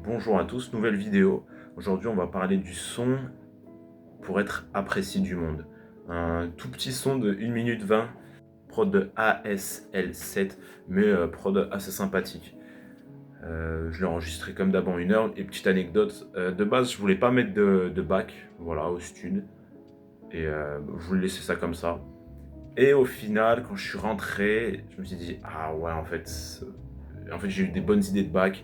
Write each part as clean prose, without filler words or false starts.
Bonjour à tous, nouvelle vidéo. Aujourd'hui, on va parler du son pour être apprécié du monde. Un tout petit son de 1 minute 20, prod de ASL7, mais prod assez sympathique. Je l'ai enregistré comme d'hab en 1 heure. Et petite anecdote, de base, je voulais pas mettre de bac, voilà, au stud. Et je voulais laisser ça comme ça. Et au final, quand je suis rentré, je me suis dit, ah ouais, en fait j'ai eu des bonnes idées de bac.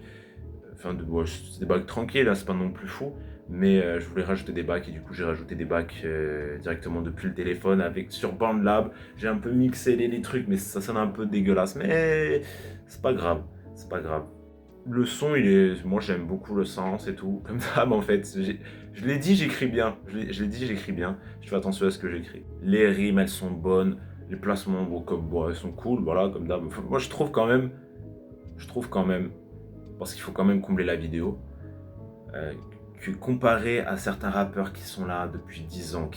Enfin, c'est des bacs tranquilles, là, c'est pas non plus fou. Mais je voulais rajouter des bacs et du coup j'ai rajouté des bacs directement depuis le téléphone sur BandLab. J'ai un peu mixé les trucs, mais ça sonne un peu dégueulasse. Mais c'est pas grave, c'est pas grave. Le son, moi j'aime beaucoup le sens et tout. Comme ça, mais en fait, je l'ai dit, j'écris bien. Je l'ai dit, j'écris bien. Je fais attention à ce que j'écris. Les rimes, elles sont bonnes. Les placements, elles sont cool, voilà, comme d'hab. Enfin, moi je trouve quand même, parce qu'il faut quand même combler la vidéo, que comparé à certains rappeurs qui sont là depuis 10 ans,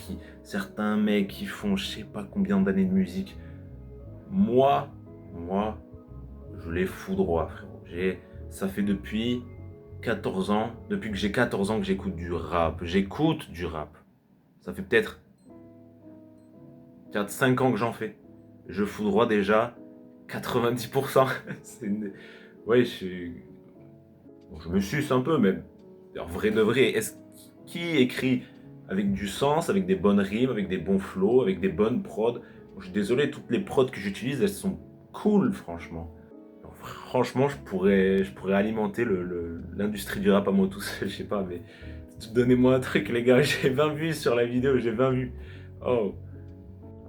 certains mecs qui font je sais pas combien d'années de musique, moi, je les foudroie, frérot. Ça fait depuis 14 ans, depuis que j'ai 14 ans que j'écoute du rap. J'écoute du rap. Ça fait peut-être 5 ans que j'en fais. Je foudroie déjà 90%. Ouais, je me suce un peu, mais en vrai de vrai, qui écrit avec du sens, avec des bonnes rimes, avec des bons flows, avec des bonnes prods? Je suis désolé, toutes les prods que j'utilise, elles sont cool, franchement. Alors, franchement, je pourrais alimenter l'industrie du rap à moi tout seul, je sais pas, mais donnez-moi un truc, les gars. J'ai 20 vues sur la vidéo, j'ai 20 vues. Oh.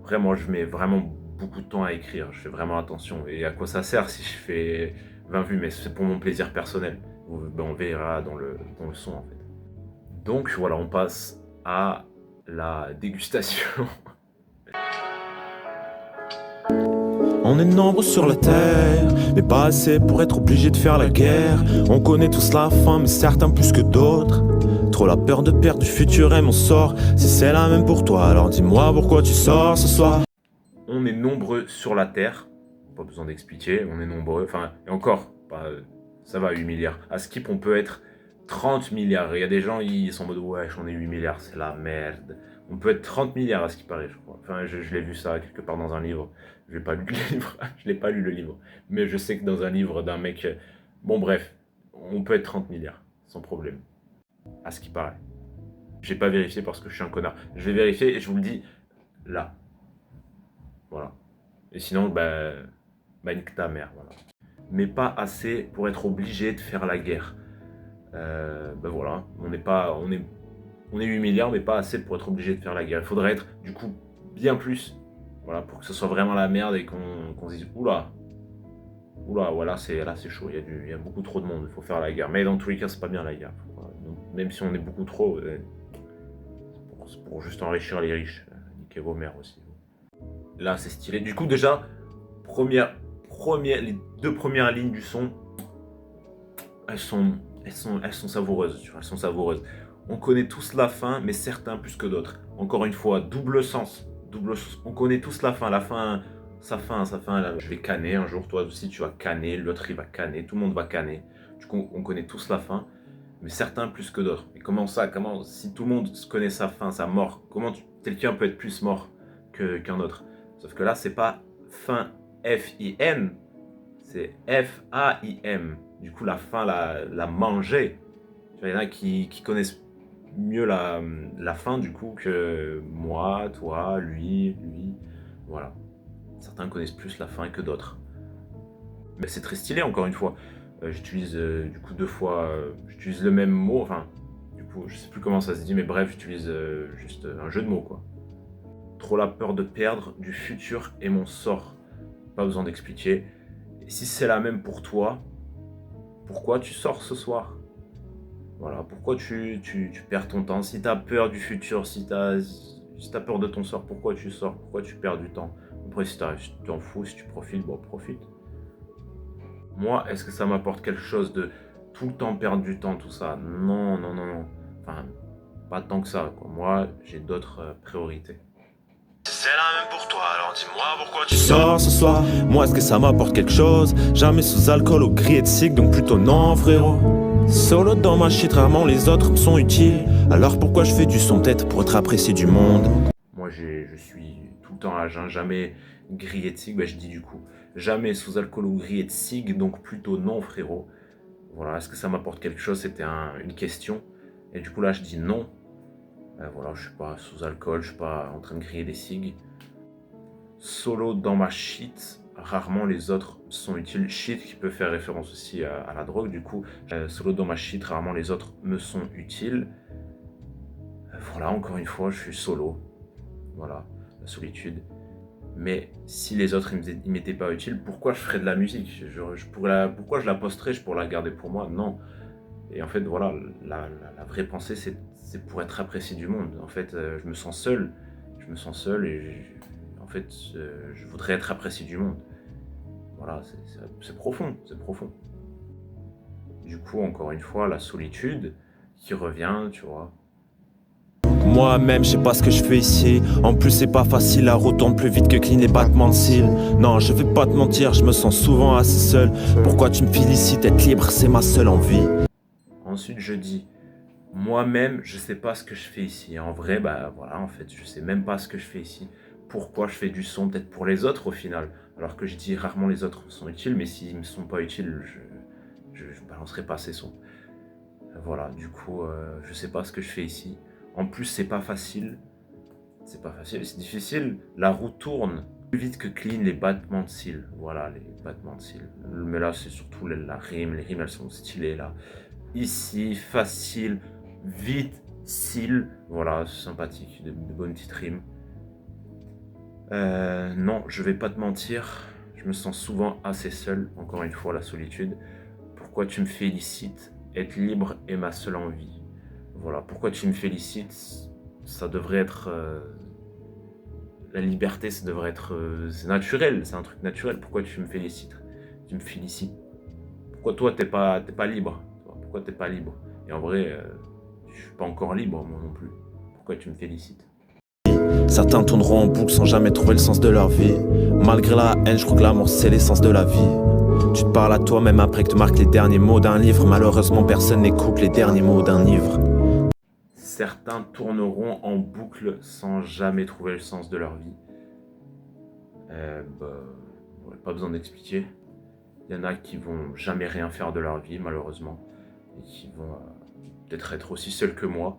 Après, moi, je mets vraiment beaucoup de temps à écrire. Je fais vraiment attention. Et à quoi ça sert si je fais 20 vues? Mais c'est pour mon plaisir personnel. On verra dans le son, en fait. Donc, voilà, on passe à la dégustation. On est nombreux sur la terre, mais pas assez pour être obligé de faire la guerre. On connaît tous la fin, mais certains plus que d'autres. Trop la peur de perdre du futur et mon sort. Si c'est la même pour toi, alors dis-moi pourquoi tu sors ce soir. On est nombreux sur la terre. Pas besoin d'expliquer, on est nombreux. Enfin, et encore, ça va, 8 milliards. À Skip, on peut être 30 milliards. Il y a des gens, ils sont en mode, ouais, j'en ai 8 milliards, c'est la merde. On peut être 30 milliards à ce qui paraît, je crois. Enfin, je l'ai vu ça quelque part dans un livre. Je n'ai pas lu le livre. Je l'ai pas lu le livre. Mais je sais que dans un livre d'un mec... Bon, bref, on peut être 30 milliards, sans problème. À ce qui paraît. J'ai pas vérifié parce que je suis un connard. Je vais vérifier et je vous le dis là. Voilà. Et sinon, nique ta mère, voilà. Mais pas assez pour être obligé de faire la guerre. Voilà, on est 8 milliards, mais pas assez pour être obligé de faire la guerre. Il faudrait être, du coup, bien plus, voilà, pour que ce soit vraiment la merde et qu'on se dise, oula, voilà, c'est chaud, il y a beaucoup trop de monde, il faut faire la guerre. Mais dans tous les cas, c'est pas bien la guerre. Donc, même si on est beaucoup trop, c'est pour juste enrichir les riches. Niquez vos mères aussi. Là, c'est stylé. Du coup, déjà, les 2 premières lignes du son, elles sont savoureuses, tu vois, elles sont savoureuses. On connaît tous la fin, mais certains plus que d'autres. Encore une fois, double sens. On connaît tous la fin, sa fin, là, je vais canner un jour, toi aussi tu vas canner, l'autre il va canner, tout le monde va canner. Du coup, on connaît tous la fin, mais certains plus que d'autres. Et si tout le monde connaît sa fin, sa mort, comment quelqu'un peut être plus mort qu'un autre? Sauf que là, c'est pas fin F-I-N, c'est F-A-I-M. Du coup, la fin, la manger. Il y en a qui connaissent mieux la fin, du coup, que moi, toi, lui. Voilà. Certains connaissent plus la fin que d'autres. Mais c'est très stylé, encore une fois. J'utilise, du coup, 2 fois... j'utilise le même mot, enfin... Du coup, je sais plus comment ça se dit, mais bref, j'utilise juste un jeu de mots, quoi. Trop la peur de perdre du futur et mon sort. Pas besoin d'expliquer. Et si c'est la même pour toi, pourquoi tu sors ce soir? Voilà, pourquoi tu perds ton temps? Si t'as peur du futur, si t'as peur de ton sort, pourquoi tu sors? Pourquoi tu perds du temps? Après, si tu t'en fous, si tu profites, bon, profite. Moi, est-ce que ça m'apporte quelque chose de tout le temps perdre du temps, tout ça? Non. Enfin, pas tant que ça, quoi. Moi, j'ai d'autres priorités. C'est la même pour toi, alors dis-moi pourquoi tu sors ce soir. Moi, est-ce que ça m'apporte quelque chose? Jamais sous alcool ou gris et de cig, donc plutôt non, frérot. Solo dans ma shit, rarement les autres me sont utiles. Alors pourquoi je fais du son, peut-être pour être apprécié du monde. Moi, je suis tout le temps à jeun, jamais grillé de cig. Bah, je dis du coup, jamais sous alcool ou grillé de cig, donc plutôt non, frérot. Voilà, est-ce que ça m'apporte quelque chose? C'était une question. Et du coup, là, je dis non. Voilà, je suis pas sous alcool, je suis pas en train de griller des cigues. Solo dans ma shit, rarement les autres sont utiles. Shit qui peut faire référence aussi à la drogue, du coup. Solo dans ma shit, rarement les autres me sont utiles. Voilà, encore une fois, je suis solo. Voilà, la solitude. Mais si les autres ils m'étaient pas utiles, pourquoi je ferais de la musique? Pourquoi je la posterais? Je pourrais la garder pour moi? Non. Et en fait, voilà, la vraie pensée, c'est pour être apprécié du monde. En fait, je me sens seul. Je me sens seul et en fait, je voudrais être apprécié du monde. Voilà, c'est profond, c'est profond. Du coup, encore une fois, la solitude qui revient, tu vois. Moi-même, je sais pas ce que je fais ici. En plus, c'est pas facile, la route tourne plus vite que clean les battements de cils. Non, je vais pas te mentir, je me sens souvent assez seul. Pourquoi tu me félicites, être libre, c'est ma seule envie. Ensuite, je dis, moi-même, je sais pas ce que je fais ici. En vrai, bah voilà, en fait, je sais même pas ce que je fais ici. Pourquoi je fais du son, peut-être pour les autres au final. Alors que je dis rarement les autres me sont utiles, mais s'ils me sont pas utiles, je balancerai pas ces sons. Voilà, du coup, je sais pas ce que je fais ici. En plus, c'est pas facile. C'est pas facile, c'est difficile. La roue tourne plus vite que clean les battements de cils. Voilà, les battements de cils. Mais là, c'est surtout la rime. Les rimes, elles sont stylées là. Ici, facile, vite, cils. Voilà, c'est sympathique. De bonnes petites rimes. Non, je vais pas te mentir. Je me sens souvent assez seul. Encore une fois, la solitude. Pourquoi tu me félicites? Être libre est ma seule envie. Voilà, pourquoi tu me félicites? Ça devrait être... la liberté, ça devrait être... c'est naturel, c'est un truc naturel. Pourquoi tu me félicites? Tu me félicites. Pourquoi toi, t'es pas libre? Pourquoi t'es pas libre? Et en vrai, je suis pas encore libre, moi non plus. Pourquoi tu me félicites? Certains tourneront en boucle sans jamais trouver le sens de leur vie. Malgré la haine, je crois que l'amour c'est l'essence de la vie. Tu te parles à toi-même après que tu marques les derniers mots d'un livre. Malheureusement, personne n'écoute les derniers mots d'un livre. Certains tourneront en boucle sans jamais trouver le sens de leur vie. Pas besoin d'expliquer. Il y en a qui vont jamais rien faire de leur vie, malheureusement. Et qui vont peut-être être aussi seuls que moi.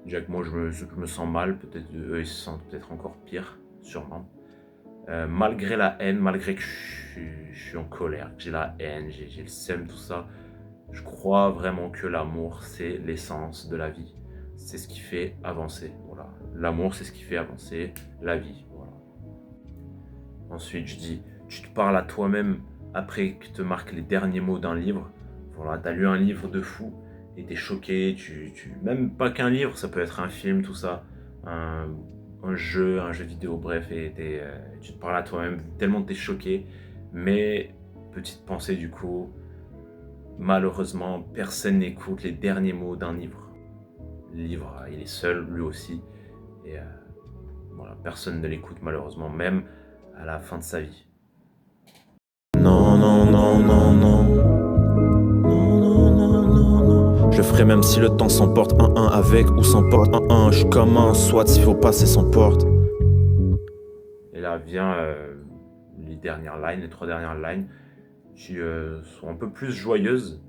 Déjà que moi, je me sens mal. Peut-être eux, ils se sentent peut-être encore pire, sûrement. Malgré la haine, malgré que je suis en colère, que j'ai la haine, j'ai le seum, tout ça, je crois vraiment que l'amour, c'est l'essence de la vie. C'est ce qui fait avancer. Voilà. L'amour, c'est ce qui fait avancer la vie. Voilà. Ensuite, je dis, tu te parles à toi-même après que te marquent les derniers mots d'un livre. Voilà, t'as lu un livre de fou et t'es choqué. Même pas qu'un livre, ça peut être un film, tout ça. Un jeu vidéo, bref, et tu te parles à toi-même tellement t'es choqué. Mais, petite pensée du coup, malheureusement, personne n'écoute les derniers mots d'un livre. Le livre, il est seul, lui aussi. Et voilà, personne ne l'écoute malheureusement, même à la fin de sa vie. Non, non, non, non, non. Non, non, non, non, non. Je ferai même si le temps s'emporte, un avec ou sans porte, un. Je suis comme un soit s'il faut passer sans porte. Et là vient les dernières lines, les 3 dernières lines, qui sont un peu plus joyeuses.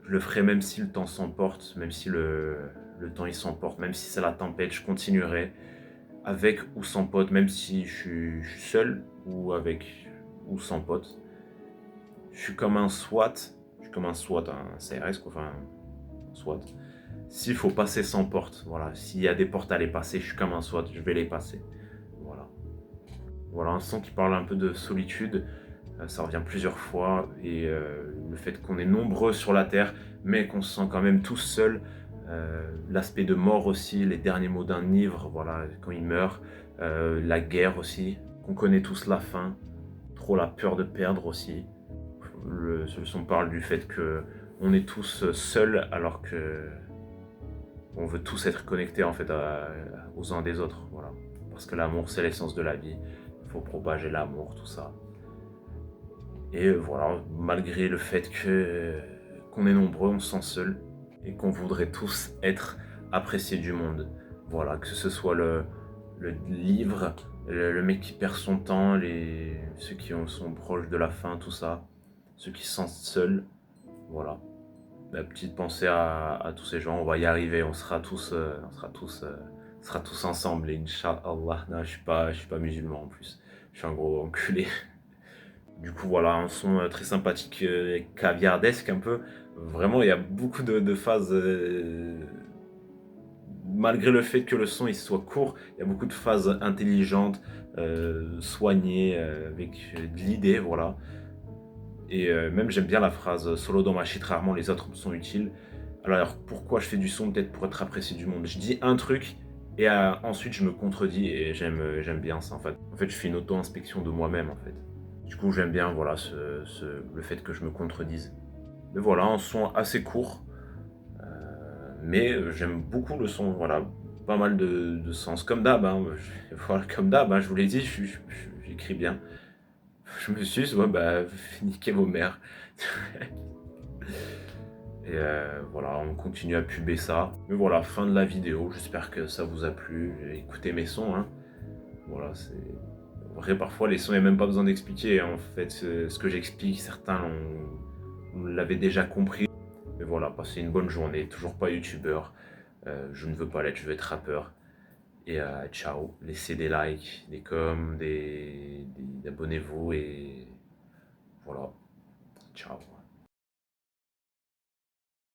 Je le ferai même si le temps s'emporte, même si le temps il s'emporte, même si c'est la tempête, je continuerai avec ou sans pote, même si je suis seul ou avec ou sans pote. Je suis comme un SWAT, un CRS quoi, enfin un SWAT. S'il faut passer sans porte, voilà, s'il y a des portes à les passer, je suis comme un SWAT, je vais les passer. Voilà. Voilà un son qui parle un peu de solitude. Ça revient plusieurs fois et le fait qu'on est nombreux sur la terre mais qu'on se sent quand même tous seuls, l'aspect de mort aussi, les derniers mots d'un ivre, voilà, quand il meurt, la guerre aussi, qu'on connaît tous la fin, trop la peur de perdre aussi. Ce son parle du fait que on est tous seuls alors que on veut tous être connectés en fait aux uns des autres, voilà, parce que l'amour c'est l'essence de la vie, il faut propager l'amour, tout ça. Et voilà, malgré le fait qu'on est nombreux, on se sent seul et qu'on voudrait tous être appréciés du monde. Voilà, que ce soit le livre, le mec qui perd son temps, ceux qui sont proches de la fin, tout ça, ceux qui se sentent seuls. Voilà. La petite pensée à tous ces gens, on va y arriver, on sera tous ensemble, et Inch'Allah. Non, je suis pas musulman en plus, je suis un gros enculé. Du coup, voilà, un son très sympathique, caviardesque un peu. Vraiment, il y a beaucoup de phases, malgré le fait que le son il soit court, il y a beaucoup de phases intelligentes, soignées, avec de l'idée, voilà. Et même j'aime bien la phrase solo dans ma shit, rarement les autres me sont utiles. Alors pourquoi je fais du son? Peut-être pour être apprécié du monde. Je dis un truc et ensuite je me contredis et j'aime bien ça en fait. En fait, je fais une auto-inspection de moi-même en fait. Du coup, j'aime bien voilà le fait que je me contredise. Mais voilà, un son assez court, mais j'aime beaucoup le son. Voilà, pas mal de sens. Comme d'hab, hein, voilà, comme d'hab, hein, je vous l'ai dit, j'écris bien. Je me suis dit, ouais, bah, niquez vos mères. Et voilà, on continue à puber ça. Mais voilà, fin de la vidéo. J'espère que ça vous a plu. Écoutez mes sons, hein. Voilà, c'est... En vrai, parfois, les sons, il n'y a même pas besoin d'expliquer. En fait, ce que j'explique, certains l'avaient déjà compris. Mais voilà, passez une bonne journée. Toujours pas youtubeur. Je ne veux pas l'être, je veux être rappeur. Et ciao. Laissez des likes, des coms, abonnez-vous et voilà. Ciao.